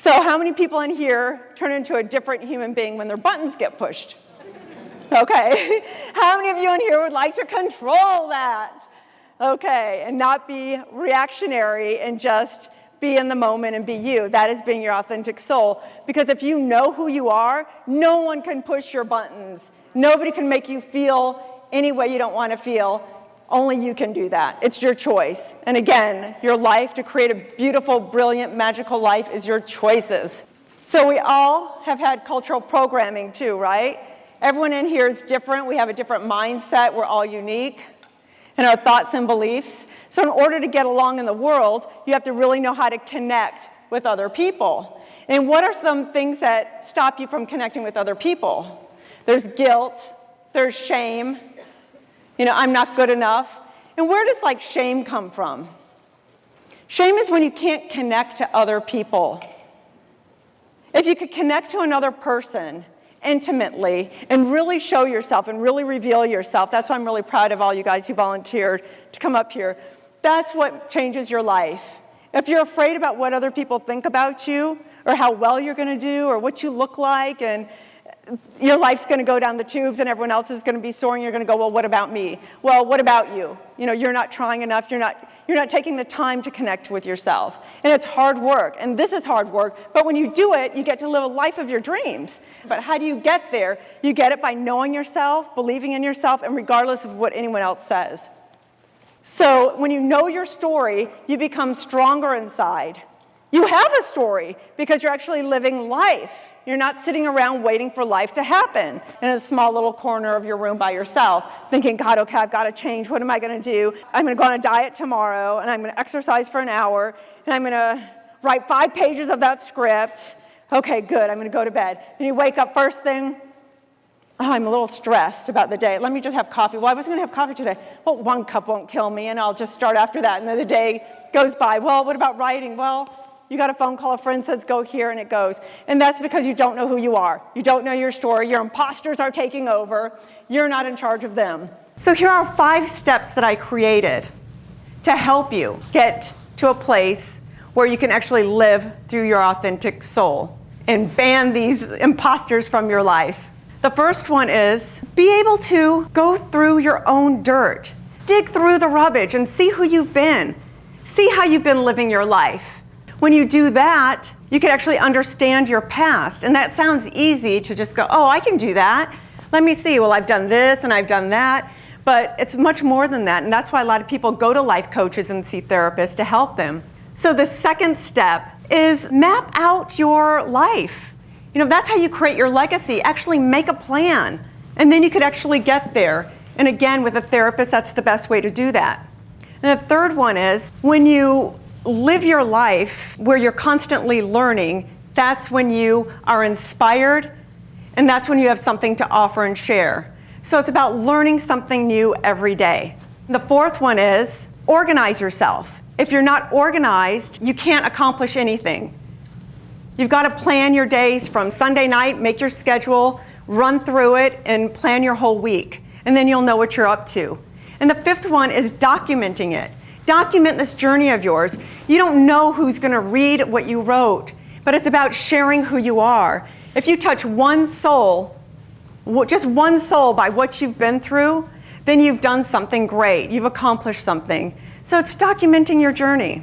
So how many people in here turn into a different human being when their buttons get pushed? Okay. How many of you in here would like to control that? Okay, and not be reactionary and just be in the moment and be you. That is being your authentic soul. Because if you know who you are, no one can push your buttons. Nobody can make you feel any way you don't want to feel. Only you can do that. It's your choice. And again, your life, to create a beautiful, brilliant, magical life, is your choices. So we all have had cultural programming too, right? Everyone in here is different. We have a different mindset. We're all unique in our thoughts and beliefs. So in order to get along in the world, you have to really know how to connect with other people. And what are some things that stop you from connecting with other people? There's guilt. There's shame. I'm not good enough. And where does shame come from? Shame is when you can't connect to other people. If you could connect to another person intimately and really show yourself and really reveal yourself, that's why I'm really proud of all you guys who volunteered to come up here. That's what changes your life. If you're afraid about what other people think about you or how well you're going to do or what you look like, and your life's going to go down the tubes and everyone else is going to be soaring, you're going to go, well, what about me? Well, what about you? You're not trying enough. You're not taking the time to connect with yourself. And it's hard work. And this is hard work. But when you do it, you get to live a life of your dreams. But how do you get there? You get it by knowing yourself, believing in yourself, and regardless of what anyone else says. So when you know your story, you become stronger inside. You have a story because you're actually living life. You're not sitting around waiting for life to happen in a small little corner of your room by yourself, thinking, God, okay, I've got to change. What am I going to do? I'm going to go on a diet tomorrow, and I'm going to exercise for an hour, and I'm going to write 5 pages of that script. Okay, good. I'm going to go to bed. Then you wake up first thing. Oh, I'm a little stressed about the day. Let me just have coffee. Well, I wasn't going to have coffee today. Well, 1 cup won't kill me, and I'll just start after that. And then the day goes by. Well, what about writing? Well, you got a phone call, a friend says, go here, and it goes. And that's because you don't know who you are. You don't know your story. Your imposters are taking over. You're not in charge of them. So here are 5 steps that I created to help you get to a place where you can actually live through your authentic soul and ban these imposters from your life. The first one is be able to go through your own dirt. Dig through the rubbish and see who you've been. See how you've been living your life. When you do that, you can actually understand your past. And that sounds easy to just go, oh, I can do that. Let me see. Well, I've done this and I've done that. But it's much more than that. And that's why a lot of people go to life coaches and see therapists to help them. So the second step is map out your life. That's how you create your legacy. Actually make a plan. And then you could actually get there. And again, with a therapist, that's the best way to do that. And the third one is when you live your life where you're constantly learning, that's when you are inspired, and that's when you have something to offer and share. So it's about learning something new every day. The fourth one is organize yourself. If you're not organized, you can't accomplish anything. You've got to plan your days from Sunday night, make your schedule, run through it, and plan your whole week. And then you'll know what you're up to. And the fifth one is documenting it. Document this journey of yours. You don't know who's going to read what you wrote, but it's about sharing who you are. If you touch one soul, just one soul by what you've been through, then you've done something great. You've accomplished something. So it's documenting your journey.